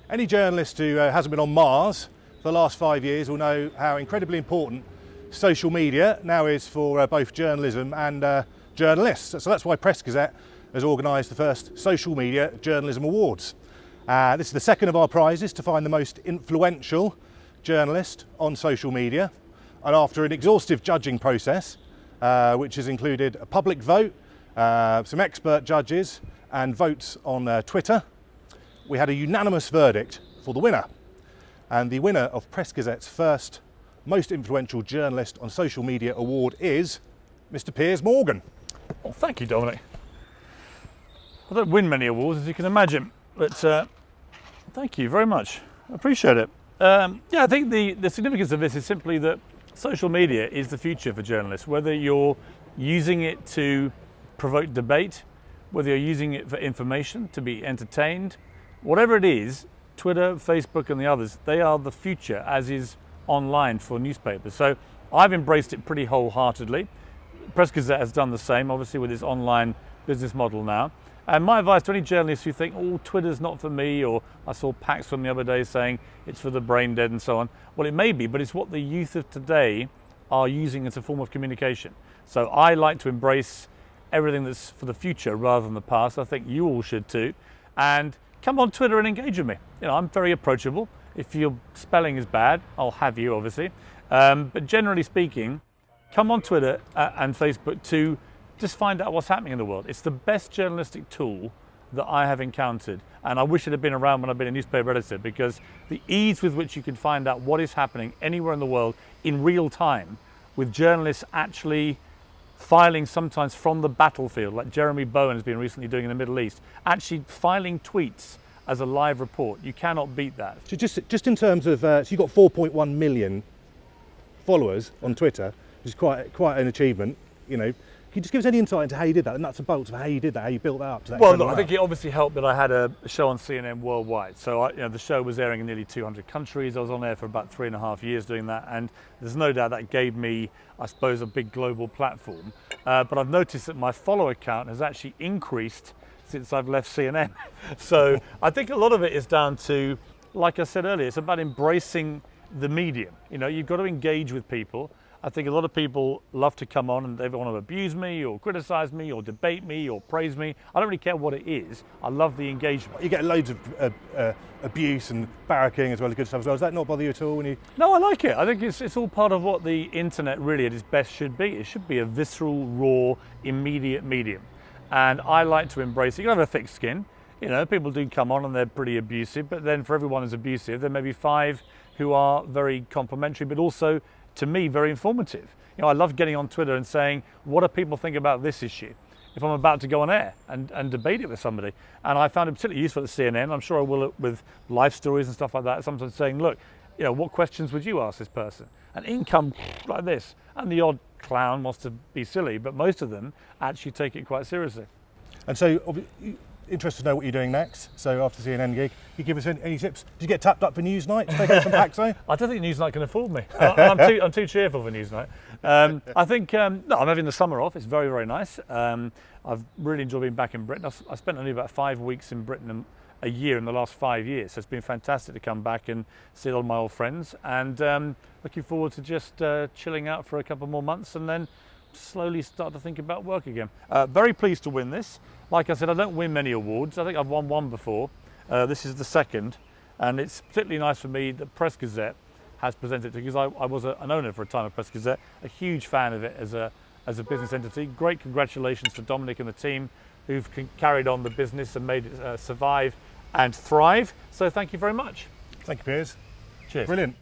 Any journalist who hasn't been on Mars for the last 5 years will know how incredibly important social media now is for both journalism and journalists. So that's why Press Gazette has organised the first Social Media Journalism Awards. This is the second of our prizes to find the most influential journalist on social media. And after an exhaustive judging process, which has included a public vote, some expert judges and votes on Twitter, we had a unanimous verdict for the winner. And the winner of Press Gazette's first Most Influential Journalist on Social Media award is Mr. Piers Morgan. Well, thank you, Dominic. I don't win many awards, as you can imagine, but thank you very much. I appreciate it. Yeah, I think the significance of this is simply that social media is the future for journalists, whether you're using it to provoke debate, whether you're using it for information, to be entertained, whatever it is, Twitter, Facebook and the others, they are the future, as is online for newspapers. So I've embraced it pretty wholeheartedly. Press Gazette has done the same, obviously, with its online business model now. And my advice to any journalists who think, oh, Twitter's not for me, or I saw Pax from the other day saying it's for the brain dead and so on. Well, it may be, but it's what the youth of today are using as a form of communication. So I like to embrace everything that's for the future rather than the past. I think you all should too. And come on Twitter and engage with me. You know, I'm very approachable. If your spelling is bad, I'll have you, obviously. But generally speaking, come on Twitter and Facebook to just find out what's happening in the world. It's the best journalistic tool that I have encountered. And I wish it had been around when I've been a newspaper editor, because the ease with which you can find out what is happening anywhere in the world in real time, with journalists actually filing sometimes from the battlefield, like Jeremy Bowen has been recently doing in the Middle East, actually filing tweets as a live report. You cannot beat that. So just in terms of, so you've got 4.1 million followers on Twitter, which is quite an achievement, you know. Can you just give us any insight into how you did that, the nuts and bolts of how you did that, how you built that up to that? Well, look, I think it obviously helped that I had a show on CNN worldwide. So the show was airing in nearly 200 countries. I was on air for about 3.5 years doing that. And there's no doubt that gave me, I suppose, a big global platform. But I've noticed that my follower count has actually increased since I've left CNN. So I think a lot of it is down to, like I said earlier, it's about embracing the medium. You know, you've got to engage with people. I think a lot of people love to come on and they want to abuse me or criticize me or debate me or praise me. I don't really care what it is. I love the engagement. You get loads of abuse and barracking as well as good stuff as well. Does that not bother you at all? When you... No, I like it. I think it's all part of what the internet really at its best should be. It should be a visceral, raw, immediate medium. And I like to embrace it. You have a thick skin. You know, people do come on and they're pretty abusive, but then for everyone who's abusive, there may be 5 who are very complimentary, but also, to me, very informative. You know, I love getting on Twitter and saying, what do people think about this issue? If I'm about to go on air and debate it with somebody. And I found it particularly useful at CNN. I'm sure I will with life stories and stuff like that. Sometimes saying, look, you know, what questions would you ask this person? And in come like this. And the odd clown wants to be silly, but most of them actually take it quite seriously. And so, interested to know what you're doing next. So after the CNN gig, can you give us any tips? Did you get tapped up for Newsnight to take over from Paxo? I don't think Newsnight can afford me. I'm too cheerful for Newsnight. I think, no, I'm having the summer off. It's very, very nice. I've really enjoyed being back in Britain. I spent only about 5 weeks in Britain a year in the last 5 years. So it's been fantastic to come back and see all my old friends. And looking forward to just chilling out for a couple more months and then slowly start to think about work again. Very pleased to win this. Like I said, I don't win many awards. I think I've won one before. This is the second, and it's particularly nice for me that Press Gazette has presented it, because I was an owner for a time of Press Gazette, a huge fan of it as a business entity. Great congratulations to Dominic and the team who've carried on the business and made it survive and thrive. So thank you very much. Thank you, Piers. Cheers. Brilliant.